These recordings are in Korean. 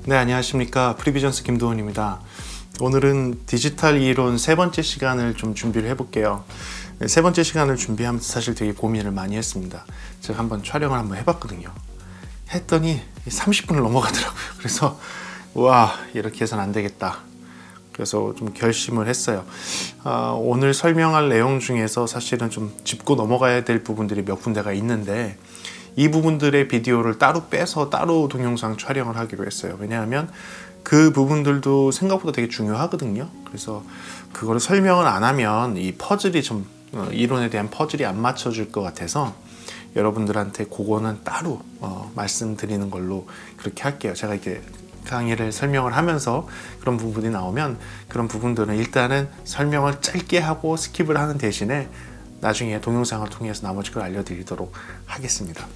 네, 안녕하십니까. 프리비전스 김도훈입니다. 오늘은 디지털 이론 세 번째 시간을 좀 준비를 해볼게요. 세 번째 시간을 준비하면서 사실 되게 고민을 많이 했습니다. 제가 한번 촬영을 한번 해봤거든요. 했더니 30분을 넘어가더라고요. 그래서 와, 이렇게 해서는 안 되겠다. 그래서 좀 결심을 했어요. 오늘 설명할 내용 중에서 사실은 좀 짚고 넘어가야 될 부분들이 몇 군데가 있는데 이 부분들의 비디오를 따로 빼서 따로 동영상 촬영을 하기로 했어요. 왜냐하면 그 부분들도 생각보다 되게 중요하거든요. 그래서 그거를 설명을 안 하면 이 퍼즐이 좀 이론에 대한 퍼즐이 안 맞춰질 것 같아서 여러분들한테 그거는 따로 말씀드리는 걸로 그렇게 할게요. 제가 이렇게 강의를 설명을 하면서 그런 부분이 나오면 그런 부분들은 일단은 설명을 짧게 하고 스킵을 하는 대신에 나중에 동영상을 통해서 나머지 걸 알려드리도록 하겠습니다.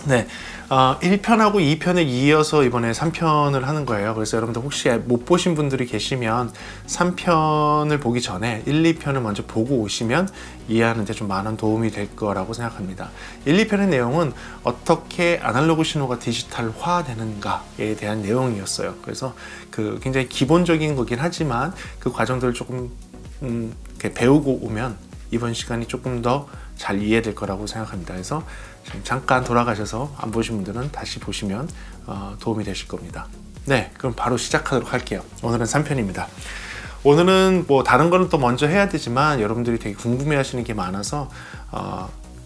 네, 1편하고 2편에 이어서 이번에 3편을 하는 거예요. 그래서 여러분들 혹시 못 보신 분들이 계시면 3편을 보기 전에 1, 2편을 먼저 보고 오시면 이해하는 데 좀 많은 도움이 될 거라고 생각합니다. 1, 2편의 내용은 어떻게 아날로그 신호가 디지털화 되는가에 대한 내용이었어요. 그래서 그 굉장히 기본적인 거긴 하지만 그 과정들을 조금 이렇게 배우고 오면 이번 시간이 조금 더 잘 이해될 거라고 생각합니다. 그래서 잠깐 돌아가셔서 안 보신 분들은 다시 보시면 도움이 되실 겁니다. 네, 그럼 바로 시작하도록 할게요. 오늘은 3편입니다. 오늘은 뭐 다른 거는 또 먼저 해야 되지만 여러분들이 되게 궁금해 하시는 게 많아서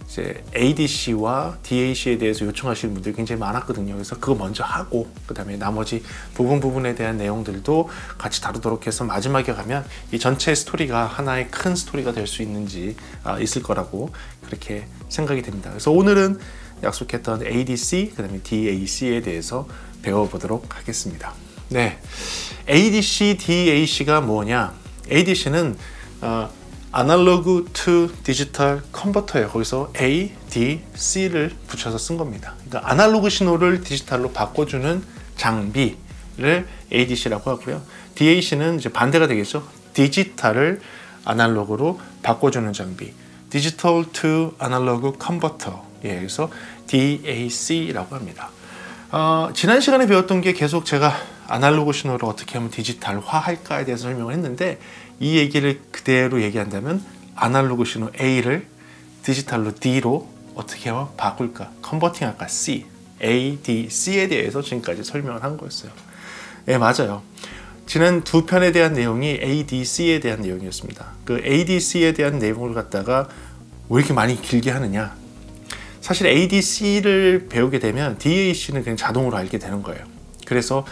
이제 ADC와 DAC에 대해서 요청하시는 분들이 굉장히 많았거든요. 그래서 그거 먼저 하고 그 다음에 나머지 부분에 대한 내용들도 같이 다루도록 해서 마지막에 가면 이 전체 스토리가 하나의 큰 스토리가 될 수 있는지 있을 거라고 그렇게 생각이 됩니다. 그래서 오늘은 약속했던 ADC 그 다음에 DAC에 대해서 배워보도록 하겠습니다. 네, ADC, DAC가 뭐냐? ADC는 아날로그 투 디지털 컨버터예요. 거기서 A, D, C를 붙여서 쓴 겁니다. 그러니까 아날로그 신호를 디지털로 바꿔주는 장비를 ADC라고 하고요. DAC는 이제 반대가 되겠죠. 디지털을 아날로그로 바꿔주는 장비. 디지털 투 아날로그 컨버터. 예, 그래서 DAC라고 합니다. 지난 시간에 배웠던 게 계속 제가 아날로그 신호를 어떻게 하면 디지털화 할까에 대해서 설명을 했는데 이 얘기를 그대로 얘기한다면 아날로그 신호 A를 디지털로 D로 어떻게 하면 바꿀까? 컨버팅 할까? C, A, D, C에 대해서 지금까지 설명을 한 거였어요. 예, 맞아요. 지난 두 편에 대한 내용이 ADC에 대한 내용이었습니다. 그 ADC에 대한 내용을 갖다가 왜 이렇게 많이 길게 하느냐? 사실 ADC를 배우게 되면 DAC는 그냥 자동으로 알게 되는 거예요. 그래서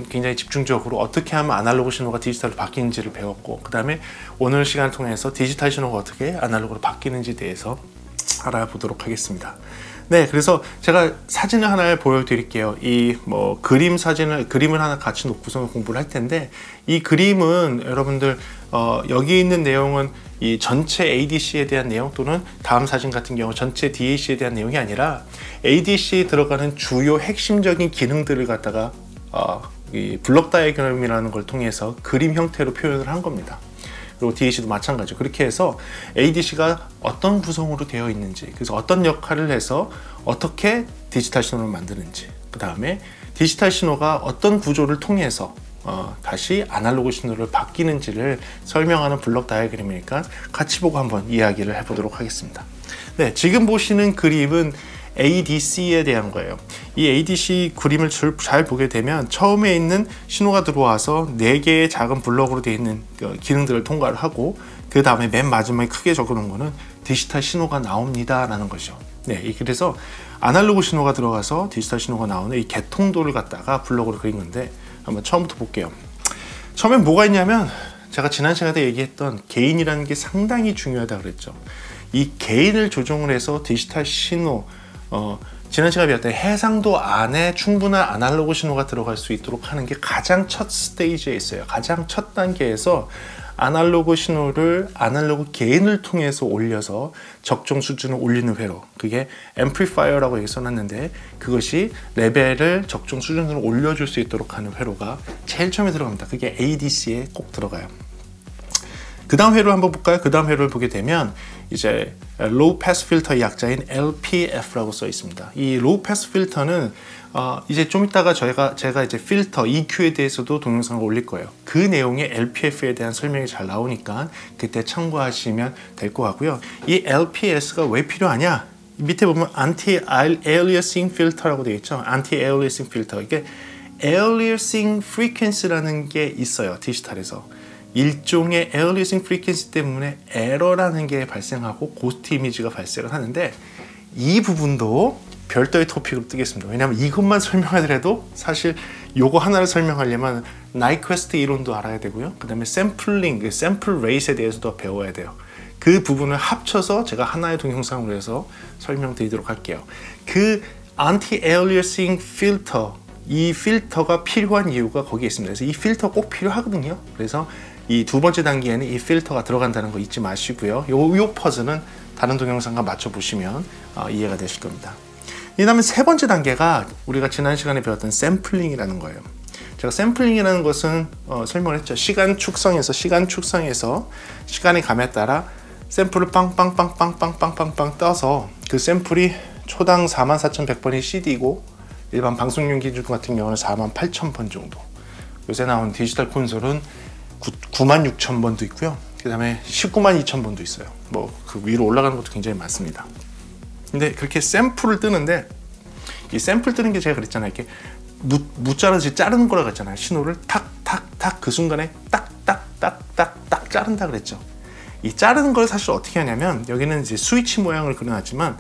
굉장히 집중적으로 어떻게 하면 아날로그 신호가 디지털로 바뀌는지를 배웠고 그 다음에 오늘 시간을 통해서 디지털 신호가 어떻게 아날로그로 바뀌는지에 대해서 알아보도록 하겠습니다. 네, 그래서 제가 사진을 하나 보여드릴게요. 이 그림을 하나 같이 놓고서 공부를 할 텐데 이 그림은 여러분들 여기 있는 내용은 이 전체 ADC에 대한 내용 또는 다음 사진 같은 경우 전체 DAC에 대한 내용이 아니라 ADC에 들어가는 주요 핵심적인 기능들을 갖다가 이 블록 다이어그램이라는 걸 통해서 그림 형태로 표현을 한 겁니다. 그리고 DAC도 마찬가지죠. 그렇게 해서 ADC가 어떤 구성으로 되어 있는지, 그래서 어떤 역할을 해서 어떻게 디지털 신호를 만드는지, 그 다음에 디지털 신호가 어떤 구조를 통해서 다시 아날로그 신호를 바뀌는지를 설명하는 블록 다이어그램이니까 같이 보고 한번 이야기를 해보도록 하겠습니다. 네, 지금 보시는 그림은 ADC에 대한 거예요. 이 ADC 그림을 잘 보게 되면 처음에 있는 신호가 들어와서 4개의 작은 블럭으로 되어 있는 기능들을 통과를 하고 그 다음에 맨 마지막에 크게 적어놓은 거는 디지털 신호가 나옵니다 라는 거죠. 네, 그래서 아날로그 신호가 들어가서 디지털 신호가 나오는 이 개통도를 갖다가 블럭으로 그린 건데 한번 처음부터 볼게요. 처음엔 뭐가 있냐면 제가 지난 시간에 얘기했던 게인이라는 게 상당히 중요하다 그랬죠. 이 게인을 조정을 해서 디지털 신호 지난 시간에 배웠던 해상도 안에 충분한 아날로그 신호가 들어갈 수 있도록 하는 게 가장 첫 스테이지에 있어요. 가장 첫 단계에서 아날로그 신호를 아날로그 게인을 통해서 올려서 적정 수준을 올리는 회로, 그게 앰플리파이어라고 여기 써놨는데 그것이 레벨을 적정 수준으로 올려줄 수 있도록 하는 회로가 제일 처음에 들어갑니다. 그게 ADC에 꼭 들어가요. 그 다음 회로를 한번 볼까요? 그 다음 회로를 보게 되면 이제 Low Pass 필터의 약자인 LPF라고 써 있습니다. 이 Low Pass 필터는 이제 좀 이따가 제가 이제 필터 EQ에 대해서도 동영상을 올릴 거예요. 그 내용에 LPF에 대한 설명이 잘 나오니까 그때 참고하시면 될 것 같고요. 이 LPS가 왜 필요하냐? 밑에 보면 Anti-Aliasing Filter라고 되어 있죠. Anti-Aliasing Filter. 이게 Aliasing Frequency라는 게 있어요. 디지털에서. 일종의 Aliasing Frequency 때문에 에러라는 게 발생하고 고스트 이미지가 발생을 하는데 이 부분도 별도의 토픽으로 뜨겠습니다. 왜냐하면 이것만 설명하더라도 사실 요거 하나를 설명하려면 나이퀘스트 이론도 알아야 되고요. 그 다음에 샘플링, 샘플 레이트에 대해서도 배워야 돼요. 그 부분을 합쳐서 제가 하나의 동영상으로 해서 설명드리도록 할게요. 그 Anti-Aliasing Filter, 이 필터가 필요한 이유가 거기에 있습니다. 그래서 이 필터 꼭 필요하거든요. 그래서 이 두 번째 단계에는 이 필터가 들어간다는 거 잊지 마시고요. 요 퍼즐은 다른 동영상과 맞춰보시면 이해가 되실 겁니다. 그 다음에 세 번째 단계가 우리가 지난 시간에 배웠던 샘플링이라는 거예요. 제가 샘플링이라는 것은 설명을 했죠. 시간 축성에서 시간의 감에 따라 샘플을 빵빵빵빵빵빵빵 떠서 그 샘플이 초당 44,100번이 CD이고 일반 방송용 기준 같은 경우는 48,000번 정도. 요새 나온 디지털 콘솔은 96,000번도 있고요. 그 다음에 192,000번도 있어요. 뭐 그 위로 올라가는 것도 굉장히 많습니다. 근데 그렇게 샘플을 뜨는데 이 샘플 뜨는 게 제가 그랬잖아요. 이렇게 무자로 자르는 거라고 했잖아요. 신호를 탁탁탁 그 순간에 딱딱딱딱딱 자른다 그랬죠. 이 자르는 걸 사실 어떻게 하냐면 여기는 이제 스위치 모양을 그려놨지만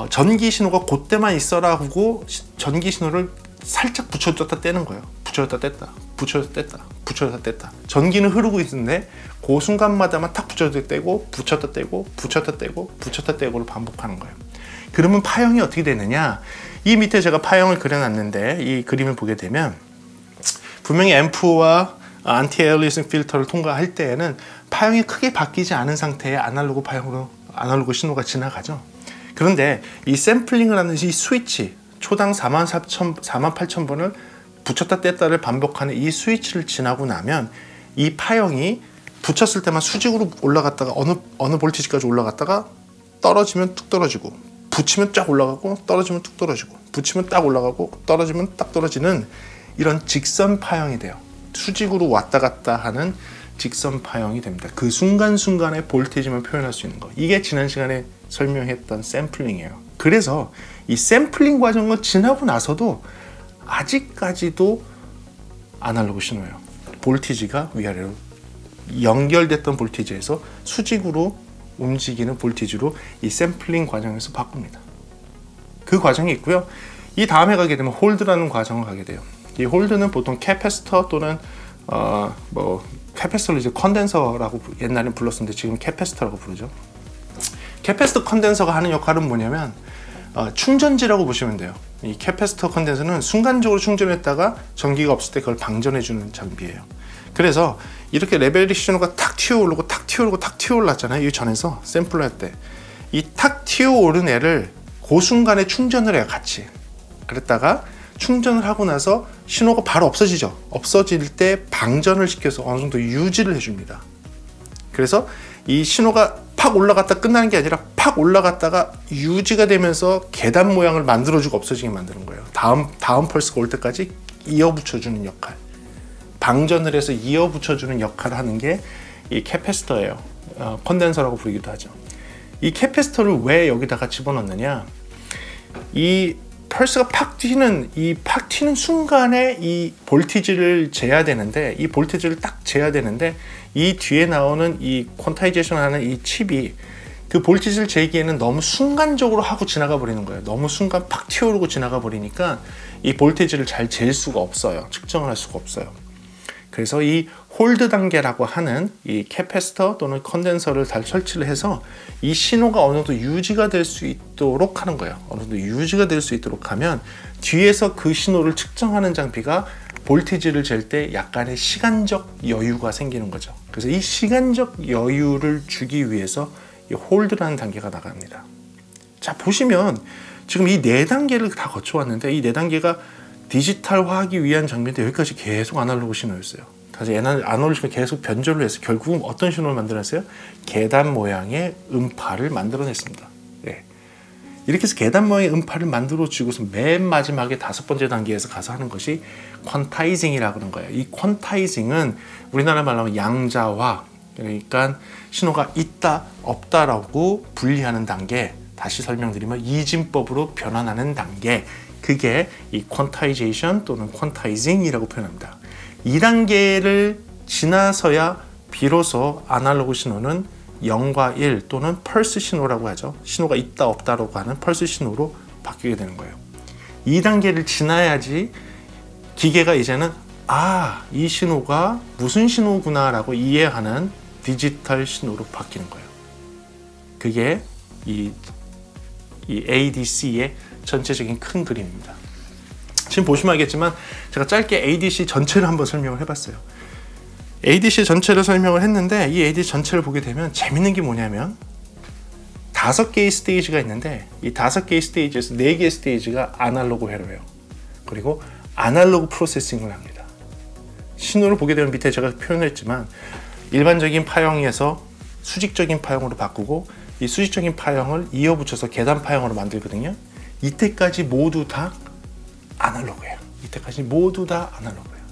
전기 신호가 그때만 있어라 하고 전기 신호를 살짝 붙여줬다 떼는 거예요. 붙여줬다 뗐다, 붙여줬다 뗐다, 붙여줬다 뗐다. 전기는 흐르고 있는데 그 순간마다만 탁 붙여줬다 떼고, 붙였다 떼고, 붙였다 떼고, 붙였다 떼고를 반복하는 거예요. 그러면 파형이 어떻게 되느냐? 이 밑에 제가 파형을 그려놨는데 이 그림을 보게 되면 분명히 앰프와 안티-애리어싱 필터를 통과할 때에는 파형이 크게 바뀌지 않은 상태의 아날로그 파형으로 아날로그 신호가 지나가죠. 그런데 이 샘플링을 하는 이 스위치 초당 48,000번을 붙였다 뗐다를 반복하는 이 스위치를 지나고 나면 이 파형이 붙였을 때만 수직으로 올라갔다가 어느 볼티지까지 올라갔다가 떨어지면 뚝 떨어지고 붙이면 쫙 올라가고 떨어지면 뚝 떨어지고 붙이면 딱 올라가고 떨어지면 딱 떨어지는 이런 직선 파형이 돼요. 수직으로 왔다 갔다 하는 직선 파형이 됩니다. 그 순간순간의 볼테이지만 표현할 수 있는 거. 이게 지난 시간에 설명했던 샘플링이에요. 그래서 이 샘플링 과정을 지나고 나서도 아직까지도 아날로그 신호예요. 볼티지가 위아래로 연결됐던 볼티지에서 수직으로 움직이는 볼티지로 이 샘플링 과정에서 바꿉니다. 그 과정이 있고요. 이 다음에 가게 되면 홀드라는 과정을 가게 돼요. 이 홀드는 보통 캐패시터 또는 캐패시터를 이제 컨덴서라고 옛날엔 불렀었는데 지금 캐패시터라고 부르죠. 캐패시터 컨덴서가 하는 역할은 뭐냐면 충전지라고 보시면 돼요. 이 캐패시터 컨덴서는 순간적으로 충전했다가 전기가 없을 때 그걸 방전해주는 장비예요. 그래서 이렇게 레벨 신호가 탁 튀어오르고 탁 튀어오르고 탁 튀어올랐잖아요. 이 전에서 샘플을 할 때 이 탁 튀어오른 애를 그 순간에 충전을 해요. 같이. 그랬다가 충전을 하고 나서 신호가 바로 없어지죠. 없어질 때 방전을 시켜서 어느 정도 유지를 해줍니다. 그래서 이 신호가 팍 올라갔다 끝나는 게 아니라 팍 올라갔다가 유지가 되면서 계단 모양을 만들어주고 없어지게 만드는 거예요. 다음 펄스가 올 때까지 이어붙여주는 역할. 방전을 해서 이어붙여주는 역할을 하는 게 이 캐패시터예요. 컨덴서라고 부르기도 하죠. 이 캐패시터를 왜 여기다가 집어넣느냐? 이 펄스가 팍 튀는 순간에 이 볼티지를 재야 되는데 이 볼티지를 딱 재야 되는데 이 뒤에 나오는 이 퀀타이제이션 하는 이 칩이 그 볼티지를 재기에는 너무 순간적으로 하고 지나가 버리는 거예요. 너무 순간 팍 튀어오르고 지나가 버리니까 이 볼티지를 잘 잴 수가 없어요. 측정을 할 수가 없어요. 그래서 이 홀드 단계라고 하는 이 캐패시터 또는 컨덴서를 잘 설치를 해서 이 신호가 어느 정도 유지가 될 수 있도록 하는 거예요. 어느 정도 유지가 될 수 있도록 하면 뒤에서 그 신호를 측정하는 장비가 볼티지를 잴 때 약간의 시간적 여유가 생기는 거죠. 그래서 이 시간적 여유를 주기 위해서 이 홀드라는 단계가 나갑니다. 자, 보시면 지금 이 네 단계를 다 거쳐왔는데 이 네 단계가 디지털화하기 위한 장비인데 여기까지 계속 아날로그 신호였어요. 그래서 얘는 안 어울리시면 계속 변조를 해서 결국은 어떤 신호를 만들어냈어요? 계단 모양의 음파를 만들어냈습니다. 예. 이렇게 해서 계단 모양의 음파를 만들어주고서 맨 마지막에 5번째 단계에서 가서 하는 것이 퀀타이징이라고 하는 거예요. 이 퀀타이징은 우리나라 말로 하면 양자화, 그러니까 신호가 있다 없다라고 분리하는 단계, 다시 설명드리면 이진법으로 변환하는 단계, 그게 이 퀀타이제이션 또는 퀀타이징이라고 표현합니다. 이 단계를 지나서야 비로소 아날로그 신호는 0과 1 또는 펄스 신호라고 하죠. 신호가 있다 없다라고 하는 펄스 신호로 바뀌게 되는 거예요. 이 단계를 지나야지 기계가 이제는 이 신호가 무슨 신호구나 라고 이해하는 디지털 신호로 바뀌는 거예요. 그게 이 ADC의 전체적인 큰 그림입니다. 지금 보시면 알겠지만 제가 짧게 ADC 전체를 한번 설명을 해봤어요. ADC 전체를 설명을 했는데 이 ADC 전체를 보게 되면 재밌는 게 뭐냐면 5개의 스테이지가 있는데 이 5개의 스테이지에서 4개의 스테이지가 아날로그 회로예요. 그리고 아날로그 프로세싱을 합니다. 신호를 보게 되면 밑에 제가 표현했지만 일반적인 파형에서 수직적인 파형으로 바꾸고 이 수직적인 파형을 이어붙여서 계단 파형으로 만들거든요. 이때까지 모두 다 아날로그예요. 이때까지 모두 다 아날로그예요.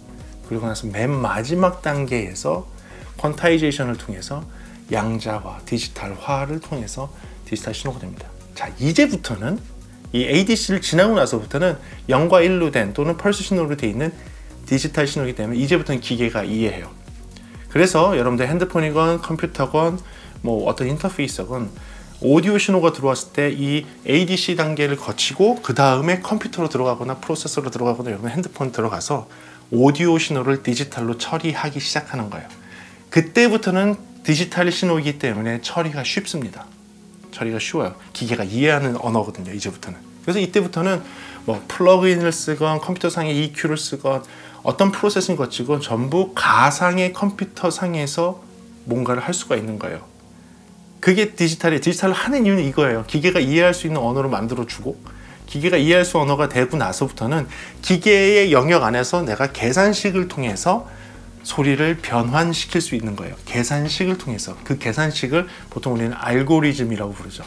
그리고 나서 맨 마지막 단계에서 퀀타이제이션을 통해서 양자화, 디지털화를 통해서 디지털 신호가 됩니다. 자, 이제부터는 이 ADC를 지나고 나서부터는 0과 1로 된 또는 펄스 신호로 되어 있는 디지털 신호이기 때문에 이제부터는 기계가 이해해요. 그래서 여러분들 핸드폰이건 컴퓨터건 뭐 어떤 인터페이스건 오디오 신호가 들어왔을 때 이 ADC 단계를 거치고 그 다음에 컴퓨터로 들어가거나 프로세서로 들어가거나 여러분 핸드폰 들어가서 오디오 신호를 디지털로 처리하기 시작하는 거예요. 그때부터는 디지털 신호이기 때문에 처리가 쉽습니다. 처리가 쉬워요. 기계가 이해하는 언어거든요. 이제부터는. 그래서 이때부터는 뭐 플러그인을 쓰건 컴퓨터상의 EQ를 쓰건 어떤 프로세싱 거치건 전부 가상의 컴퓨터상에서 뭔가를 할 수가 있는 거예요. 그게 디지털을 하는 이유는 이거예요. 기계가 이해할 수 있는 언어로 만들어주고 기계가 이해할 수 언어가 되고 나서부터는 기계의 영역 안에서 내가 계산식을 통해서 소리를 변환시킬 수 있는 거예요. 계산식을 통해서. 그 계산식을 보통 우리는 알고리즘이라고 부르죠.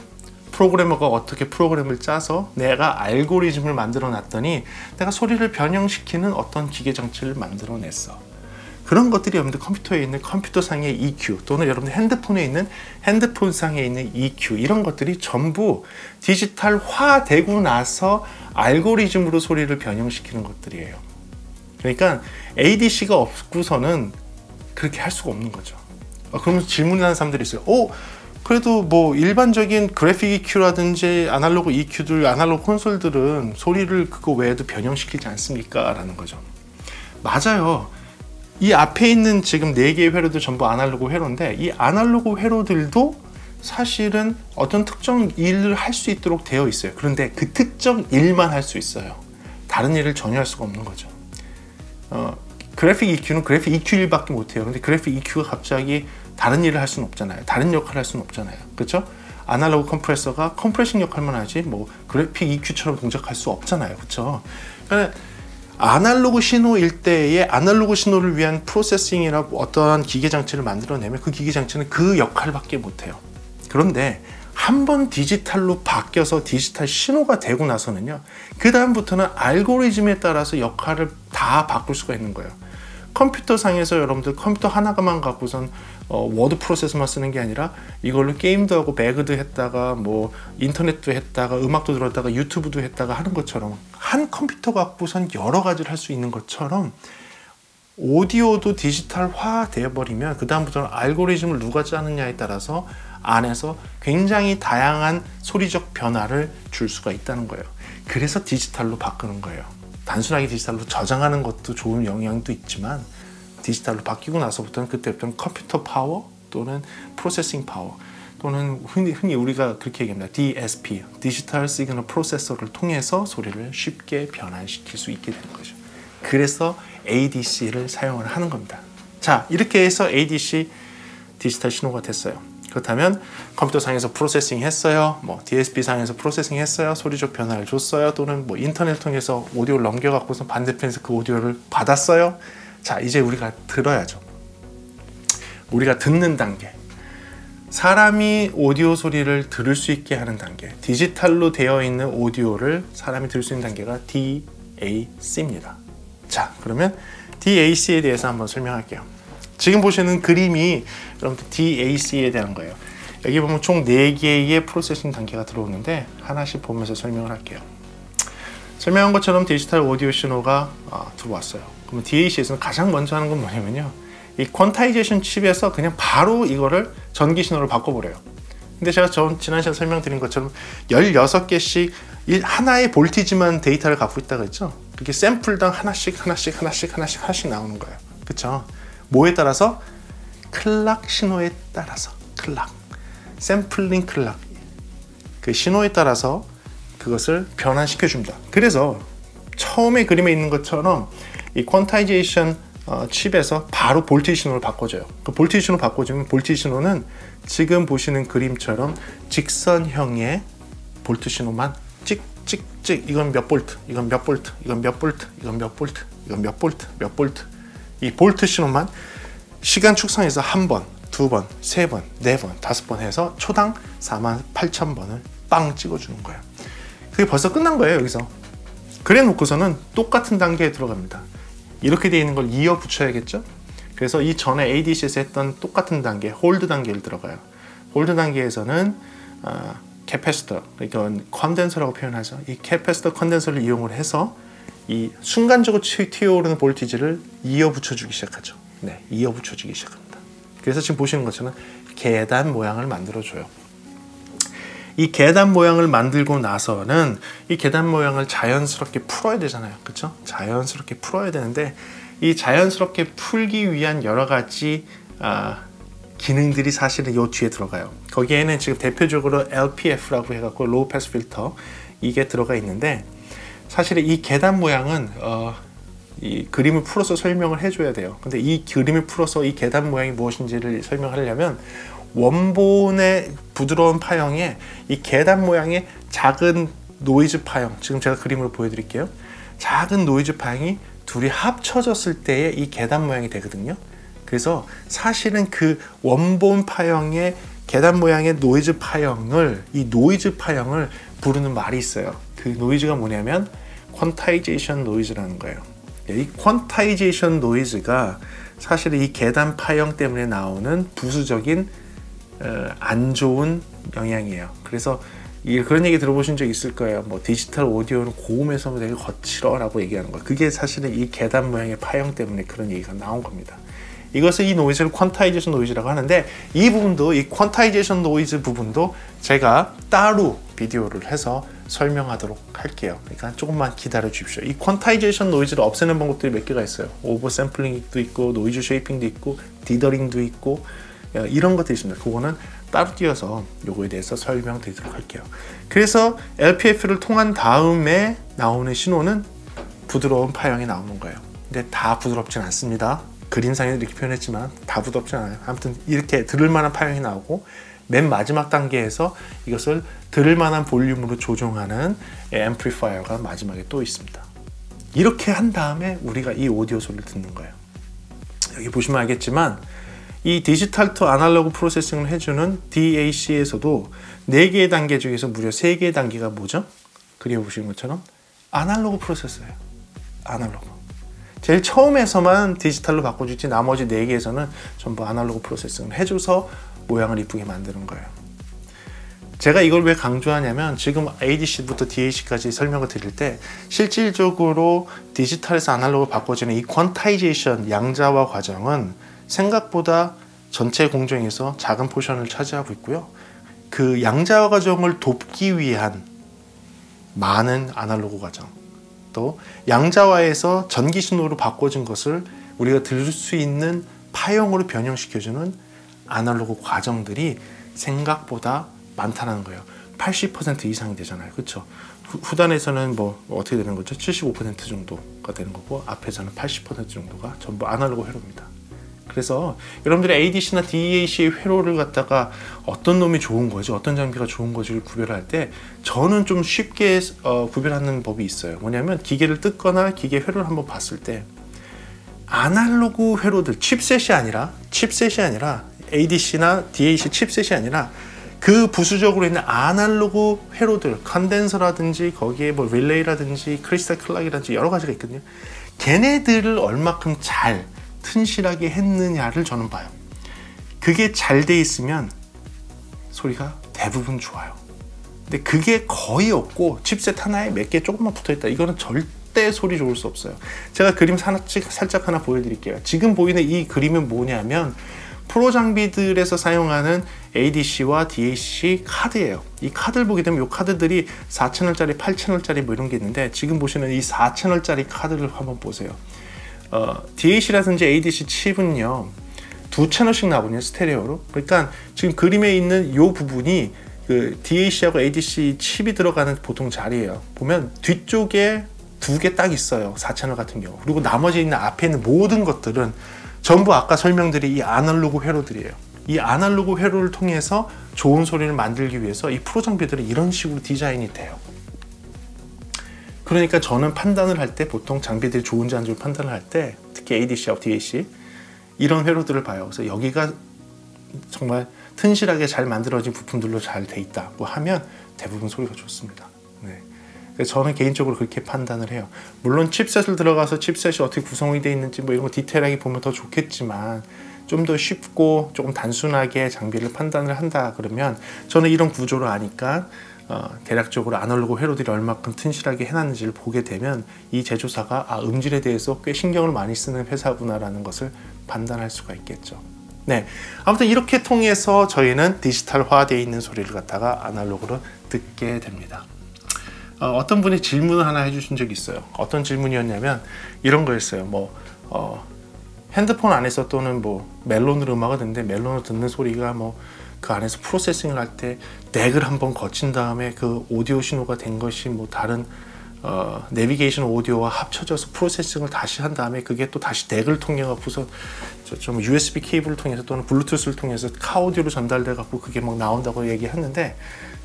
프로그래머가 어떻게 프로그램을 짜서 내가 알고리즘을 만들어 놨더니 내가 소리를 변형시키는 어떤 기계 장치를 만들어 냈어. 그런 것들이 여러분들 컴퓨터에 있는 컴퓨터상의 EQ 또는 여러분들 핸드폰에 있는 핸드폰상에 있는 EQ 이런 것들이 전부 디지털화 되고 나서 알고리즘으로 소리를 변형시키는 것들이에요. 그러니까 ADC가 없고서는 그렇게 할 수가 없는 거죠. 그러면서 질문하는 사람들이 있어요. 그래도 뭐 일반적인 그래픽 EQ라든지 아날로그 EQ들, 아날로그 콘솔들은 소리를 그거 외에도 변형시키지 않습니까? 라는 거죠. 맞아요. 이 앞에 있는 지금 4개의 회로도 전부 아날로그 회로인데 이 아날로그 회로들도 사실은 어떤 특정 일을 할 수 있도록 되어 있어요. 그런데 그 특정 일만 할 수 있어요. 다른 일을 전혀 할 수가 없는 거죠. 그래픽 EQ는 그래픽 EQ 일밖에 못해요. 근데 그래픽 EQ가 갑자기 다른 일을 할 수는 없잖아요. 다른 역할을 할 수는 없잖아요. 그렇죠? 아날로그 컴프레서가 컴프레싱 역할만 하지 뭐 그래픽 EQ처럼 동작할 수 없잖아요. 그렇죠? 그러니까 아날로그 신호일 때에 아날로그 신호를 위한 프로세싱이라고 어떠한 기계 장치를 만들어내면 그 기계 장치는 그 역할밖에 못해요. 그런데 한번 디지털로 바뀌어서 디지털 신호가 되고 나서는요, 그 다음부터는 알고리즘에 따라서 역할을 다 바꿀 수가 있는 거예요. 컴퓨터상에서 여러분들 컴퓨터 하나만 갖고선 워드 프로세서만 쓰는 게 아니라 이걸로 게임도 하고 배그도 했다가 뭐 인터넷도 했다가 음악도 들었다가 유튜브도 했다가 하는 것처럼 한 컴퓨터 갖고선 여러 가지를 할 수 있는 것처럼 오디오도 디지털화 되어버리면 그 다음부터는 알고리즘을 누가 짜느냐에 따라서 안에서 굉장히 다양한 소리적 변화를 줄 수가 있다는 거예요. 그래서 디지털로 바꾸는 거예요. 단순하게 디지털로 저장하는 것도 좋은 영향도 있지만 디지털로 바뀌고 나서부터는 그때부터는 컴퓨터 파워 또는 프로세싱 파워 또는 흔히 우리가 그렇게 얘기합니다. DSP, 디지털 시그널 프로세서를 통해서 소리를 쉽게 변환시킬 수 있게 되는 거죠. 그래서 ADC를 사용을 하는 겁니다. 자, 이렇게 해서 ADC 디지털 신호가 됐어요. 그렇다면 컴퓨터상에서 프로세싱 했어요. 뭐 DSP 상에서 프로세싱 했어요. 소리적 변화를 줬어요. 또는 뭐 인터넷 통해서 오디오를 넘겨갖고서 반대편에서 그 오디오를 받았어요. 자, 이제 우리가 들어야죠. 우리가 듣는 단계. 사람이 오디오 소리를 들을 수 있게 하는 단계. 디지털로 되어 있는 오디오를 사람이 들을 수 있는 단계가 DAC입니다. 자, 그러면 DAC에 대해서 한번 설명할게요. 지금 보시는 그림이 여러분들 DAC에 대한 거예요. 여기 보면 총 4개의 프로세싱 단계가 들어오는데 하나씩 보면서 설명을 할게요. 설명한 것처럼 디지털 오디오 신호가 들어왔어요. 그럼 DAC에서는 가장 먼저 하는 건 뭐냐면요, 이 퀀타이제이션 칩에서 그냥 바로 이거를 전기 신호를 바꿔버려요. 근데 제가 지난 시간에 설명드린 것처럼 16개씩 하나의 볼티지만 데이터를 갖고 있다고 했죠. 그게 샘플당 하나씩 나오는 거예요. 그쵸? 뭐에 따라서? 클락 신호에 따라서. 클락, 샘플링 클락, 그 신호에 따라서 그것을 변환시켜 줍니다. 그래서 처음에 그림에 있는 것처럼 이 퀀타이제이션 칩에서 바로 볼티지 신호를 바꿔줘요. 그 볼티지 신호 바꿔주면 볼티지 신호는 지금 보시는 그림처럼 직선형의 볼트 신호만 찍찍찍, 이건 몇 볼트, 이건 몇 볼트, 이건 몇 볼트, 이건 몇 볼트, 이건 몇 볼트, 몇 볼트, 이 볼트 신호만 시간 축성해서 한 번, 두 번, 세 번, 네 번, 다섯 번 해서 초당 48,000번을 빵 찍어주는 거예요. 그게 벌써 끝난 거예요. 여기서 그래 놓고서는 똑같은 단계에 들어갑니다. 이렇게 되어 있는 걸 이어 붙여야겠죠. 그래서 이 전에 ADC에서 했던 똑같은 단계, 홀드 단계를 들어가요. 홀드 단계에서는 캐패시터, 그러니까 컨덴서라고 표현하죠. 이 캐패시터 컨덴서를 이용을 해서 이 순간적으로 튀어오르는 볼티지를 이어 붙여주기 시작하죠. 네, 이어 붙여주기 시작합니다. 그래서 지금 보시는 것처럼 계단 모양을 만들어줘요. 이 계단 모양을 만들고 나서는 이 계단 모양을 자연스럽게 풀어야 되잖아요. 그렇죠? 자연스럽게 풀어야 되는데 이 자연스럽게 풀기 위한 여러 가지 기능들이 사실은 이 뒤에 들어가요. 거기에는 지금 대표적으로 LPF라고 해갖고 로우 패스 필터, 이게 들어가 있는데 사실 이 계단 모양은 이 그림을 풀어서 설명을 해줘야 돼요. 근데 이 그림을 풀어서 이 계단 모양이 무엇인지를 설명하려면 원본의 부드러운 파형에 이 계단 모양의 작은 노이즈 파형, 지금 제가 그림으로 보여드릴게요. 작은 노이즈 파형이 둘이 합쳐졌을 때에 이 계단 모양이 되거든요. 그래서 사실은 그 원본 파형의 계단 모양의 노이즈 파형을, 이 노이즈 파형을 부르는 말이 있어요. 그 노이즈가 뭐냐면 퀀타이제이션 노이즈라는 거예요. 이 퀀타이제이션 노이즈가 사실은 이 계단 파형 때문에 나오는 부수적인 안 좋은 영향이에요. 그래서 그런 얘기 들어보신 적 있을 거예요. 뭐 디지털 오디오는 고음에서 되게 거칠어라고 얘기하는 거예요. 그게 사실은 이 계단 모양의 파형 때문에 그런 얘기가 나온 겁니다. 이것을, 이 노이즈를 퀀타이제이션 노이즈라고 하는데, 이 부분도, 이 퀀타이제이션 노이즈 부분도 제가 따로 비디오를 해서 설명하도록 할게요. 그러니까 조금만 기다려 주십시오. 이 퀀타이제이션 노이즈를 없애는 방법들이 몇 개가 있어요. 오버 샘플링도 있고, 노이즈 쉐이핑도 있고, 디더링도 있고, 이런 것들이 있습니다. 그거는 따로 띄어서 요거에 대해서 설명드리도록 할게요. 그래서 LPF를 통한 다음에 나오는 신호는 부드러운 파형이 나오는 거예요. 근데 다 부드럽진 않습니다. 그림상에 이렇게 표현했지만 다 부드럽진 않아요. 아무튼 이렇게 들을 만한 파형이 나오고, 맨 마지막 단계에서 이것을 들을 만한 볼륨으로 조정하는 앰플리파이어가 마지막에 또 있습니다. 이렇게 한 다음에 우리가 이 오디오 소리를 듣는 거예요. 여기 보시면 알겠지만 이 디지털 투 아날로그 프로세싱을 해주는 DAC에서도 4개의 단계 중에서 무려 3개의 단계가 뭐죠? 그려보시는 것처럼 아날로그 프로세서예요. 아날로그. 제일 처음에서만 디지털로 바꿔주지 나머지 4개에서는 전부 아날로그 프로세싱을 해줘서 모양을 이쁘게 만드는 거예요. 제가 이걸 왜 강조하냐면 지금 ADC부터 DAC까지 설명을 드릴 때 실질적으로 디지털에서 아날로그로 바꿔지는 이 퀀타이제이션 양자화 과정은 생각보다 전체 공정에서 작은 포션을 차지하고 있고요. 그 양자화 과정을 돕기 위한 많은 아날로그 과정, 또 양자화에서 전기 신호로 바꿔진 것을 우리가 들을 수 있는 파형으로 변형시켜주는 아날로그 과정들이 생각보다 많다는 거예요. 80% 이상이 되잖아요. 그렇죠? 후단에서는 뭐 어떻게 되는 거죠? 75% 정도가 되는 거고, 앞에서는 80% 정도가 전부 아날로그 회로입니다. 그래서 여러분들이 ADC나 DAC의 회로를 갖다가 어떤 놈이 좋은 거지, 어떤 장비가 좋은 거지를 구별할 때 저는 좀 쉽게 구별하는 법이 있어요. 뭐냐면 기계를 뜯거나 기계 회로를 한번 봤을 때 아날로그 회로들, 칩셋이 아니라 ADC나 DAC 칩셋이 아니라 그 부수적으로 있는 아날로그 회로들, 컨덴서라든지 거기에 뭐 릴레이라든지 크리스탈 클락이라든지 여러 가지가 있거든요. 걔네들을 얼마큼 잘 튼실하게 했느냐를 저는 봐요. 그게 잘 돼 있으면 소리가 대부분 좋아요. 근데 그게 거의 없고 칩셋 하나에 몇 개 조금만 붙어있다, 이거는 절대 소리 좋을 수 없어요. 제가 그림 살짝 하나 보여드릴게요. 지금 보이는 이 그림은 뭐냐면 프로 장비들에서 사용하는 ADC와 DAC 카드예요. 이 카드를 보게 되면 이 카드들이 4채널짜리, 8채널짜리 뭐 이런 게 있는데, 지금 보시는 이 4채널짜리 카드를 한번 보세요. DAC라든지 ADC 칩은요 2채널씩 나오거든요, 스테레오로. 그러니까 지금 그림에 있는 이 부분이 그 DAC하고 ADC 칩이 들어가는 보통 자리예요. 보면 뒤쪽에 2개 딱 있어요, 4채널 같은 경우. 그리고 나머지 있는 앞에 있는 모든 것들은 전부 아까 설명드린 이 아날로그 회로들이에요. 이 아날로그 회로를 통해서 좋은 소리를 만들기 위해서 이 프로 장비들은 이런 식으로 디자인이 돼요. 그러니까 저는 판단을 할 때, 보통 장비들이 좋은지 안 좋은지 판단을 할 때, 특히 ADC하고 DAC 이런 회로들을 봐요. 그래서 여기가 정말 튼실하게 잘 만들어진 부품들로 잘 돼 있다고 하면 대부분 소리가 좋습니다. 네. 저는 개인적으로 그렇게 판단을 해요. 물론 칩셋을 들어가서 칩셋이 어떻게 구성이 되어 있는지 뭐 이런 거 디테일하게 보면 더 좋겠지만, 좀 더 쉽고 조금 단순하게 장비를 판단을 한다 그러면 저는 이런 구조를 아니까 대략적으로 아날로그 회로들이 얼마큼 튼실하게 해놨는지를 보게 되면 이 제조사가 음질에 대해서 꽤 신경을 많이 쓰는 회사구나라는 것을 판단할 수가 있겠죠. 네, 아무튼 이렇게 통해서 저희는 디지털화되어 있는 소리를 갖다가 아날로그로 듣게 됩니다. 어떤 분이 질문을 하나 해주신 적이 있어요. 어떤 질문이었냐면 이런 거였어요. 핸드폰 안에서 또는 뭐 멜론으로 음악을 듣는데, 멜론으로 듣는 소리가 뭐 그 안에서 프로세싱을 할 때 덱을 한번 거친 다음에 그 오디오 신호가 된 것이 뭐 다른 내비게이션 오디오와 합쳐져서 프로세싱을 다시 한 다음에 그게 또 다시 덱을 통해 갖고서 좀 USB 케이블을 통해서 또는 블루투스를 통해서 카오디오로 전달돼 갖고 그게 막 나온다고 얘기했는데,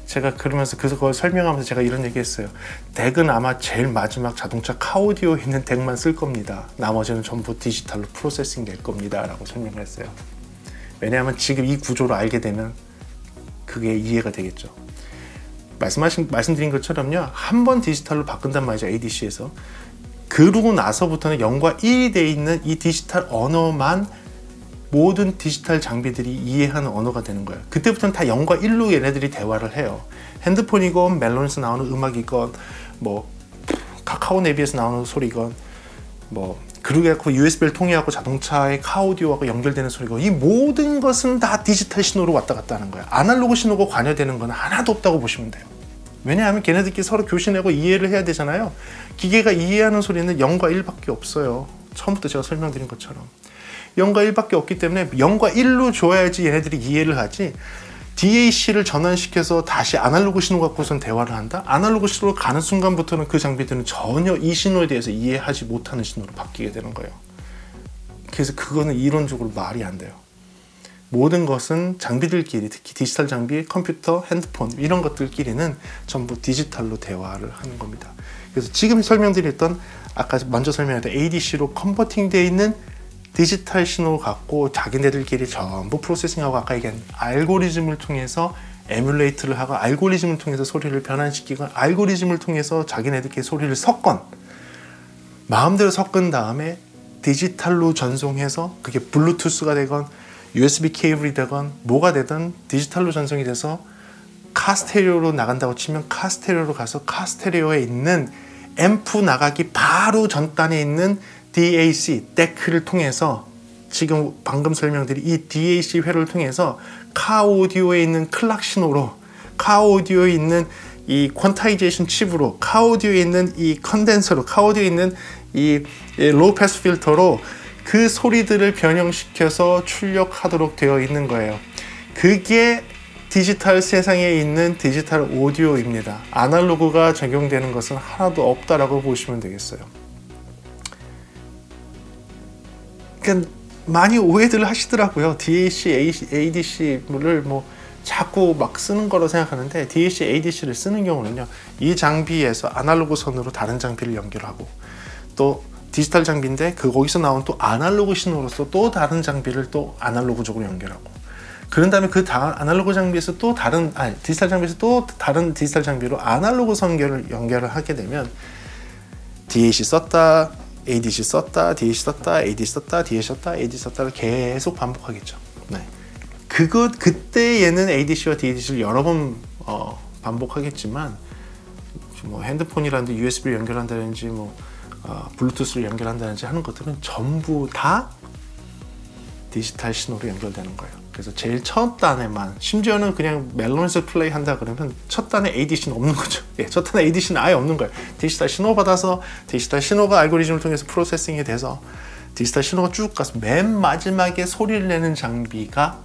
제가 그러면서 그걸 설명하면서 제가 이런 얘기 했어요. 덱은 아마 제일 마지막 자동차 카오디오에 있는 덱만 쓸 겁니다. 나머지는 전부 디지털로 프로세싱 될 겁니다 라고 설명을 했어요. 왜냐하면 지금 이 구조를 알게 되면 그게 이해가 되겠죠. 말씀드린 것처럼요, 한 번 디지털로 바꾼단 말이죠, ADC에서. 그러고 나서부터는 0과 1이 돼 있는 이 디지털 언어만 모든 디지털 장비들이 이해하는 언어가 되는 거예요. 그때부터는 다 0과 1로 얘네들이 대화를 해요. 핸드폰이건 멜론에서 나오는 음악이건 뭐 카카오 내비에서 나오는 소리건 뭐 그러고 USB를 통해갖고 자동차의 카오디오하고 연결되는 소리고, 이 모든 것은 다 디지털 신호로 왔다 갔다 하는 거예요. 아날로그 신호가 관여되는 건 하나도 없다고 보시면 돼요. 왜냐하면 걔네들끼리 서로 교신하고 이해를 해야 되잖아요. 기계가 이해하는 소리는 0과 1밖에 없어요. 처음부터 제가 설명드린 것처럼 0과 1밖에 없기 때문에 0과 1로 줘야지 얘네들이 이해를 하지, DAC를 전환시켜서 다시 아날로그 신호 갖고선 대화를 한다? 아날로그 신호로 가는 순간부터는 그 장비들은 전혀 이 신호에 대해서 이해하지 못하는 신호로 바뀌게 되는 거예요. 그래서 그거는 이론적으로 말이 안 돼요. 모든 것은 장비들끼리, 특히 디지털 장비, 컴퓨터, 핸드폰 이런 것들끼리는 전부 디지털로 대화를 하는 겁니다. 그래서 지금 설명드렸던, 아까 먼저 설명했던 ADC로 컨버팅 되어 있는 디지털 신호를 갖고 자기네들끼리 전부 프로세싱하고, 아까 얘기한 알고리즘을 통해서 에뮬레이트를 하고, 알고리즘을 통해서 소리를 변환시키고, 알고리즘을 통해서 자기네들끼리 소리를 섞건, 마음대로 섞은 다음에 디지털로 전송해서 그게 블루투스가 되건 USB 케이블이 되건 뭐가 되든 디지털로 전송이 돼서 카스테레오로 나간다고 치면 카스테레오로 가서 카스테레오에 있는 앰프 나가기 바로 전단에 있는 DAC, 데크를 통해서, 지금 방금 설명드린 이 DAC 회로를 통해서 카오디오에 있는 클락 신호로, 카오디오에 있는 이 퀀타이제이션 칩으로, 카오디오에 있는 이 컨덴서로, 카오디오에 있는 이 로우 패스 필터로 그 소리들을 변형시켜서 출력하도록 되어 있는 거예요. 그게 디지털 세상에 있는 디지털 오디오입니다. 아날로그가 적용되는 것은 하나도 없다라고 보시면 되겠어요. 그러니까 많이 오해들 하시더라고요. DAC, ADC를 뭐 자꾸 막 쓰는 거로 생각하는데, DAC, ADC를 쓰는 경우는요, 이 장비에서 아날로그 선으로 다른 장비를 연결하고, 또 디지털 장비인데 거기서 나온 또 아날로그 신호로서 또 다른 장비를 또 아날로그적으로 연결하고, 그런 다음에 그 아날로그 장비에서 또 다른 디지털 장비에서 또 다른 디지털 장비로 아날로그 연결을 하게 되면 DAC 썼다, ADC 썼다, DAC 썼다, ADC 썼다, DAC 썼다, ADC 썼다를 계속 반복하겠죠. 네. 그때 얘는 ADC와 DAC를 여러 번 반복하겠지만, 뭐 핸드폰이라든지 USB를 연결한다든지 뭐 블루투스를 연결한다든지 하는 것들은 전부 다 디지털 신호로 연결되는 거예요. 그래서 제일 첫 단에만, 심지어는 그냥 멜론에서 플레이 한다 그러면 첫 단에 ADC는 없는 거죠. 예, 첫 단에 ADC는 아예 없는 거예요. 디지털 신호 받아서 디지털 신호가 알고리즘을 통해서 프로세싱이 돼서 디지털 신호가 쭉 가서 맨 마지막에 소리를 내는 장비가,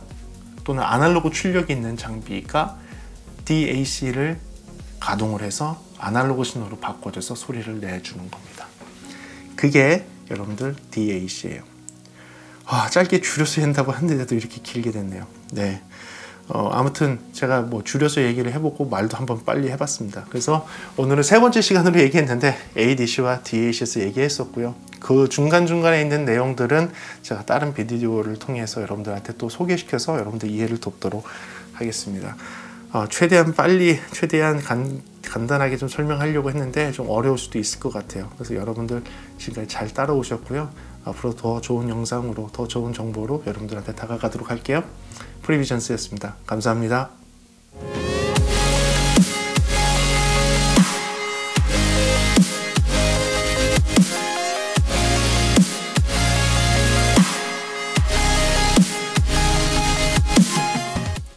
또는 아날로그 출력이 있는 장비가 DAC를 가동을 해서 아날로그 신호로 바꿔줘서 소리를 내주는 겁니다. 그게 여러분들 DAC예요. 짧게 줄여서 한다고 하는데도 이렇게 길게 됐네요. 네. 아무튼 제가 뭐 줄여서 얘기를 해보고 말도 한번 빨리 해봤습니다. 그래서 오늘은 세 번째 시간으로 얘기했는데 ADC와 DAC에서 얘기했었고요. 그 중간중간에 있는 내용들은 제가 다른 비디오를 통해서 여러분들한테 또 소개시켜서 여러분들 이해를 돕도록 하겠습니다. 최대한 빨리, 최대한 간단하게 좀 설명하려고 했는데 좀 어려울 수도 있을 것 같아요. 그래서 여러분들 지금까지 잘 따라오셨고요. 앞으로 더 좋은 영상으로, 더 좋은 정보로 여러분들한테 다가가도록 할게요. 프리비전스였습니다. 감사합니다.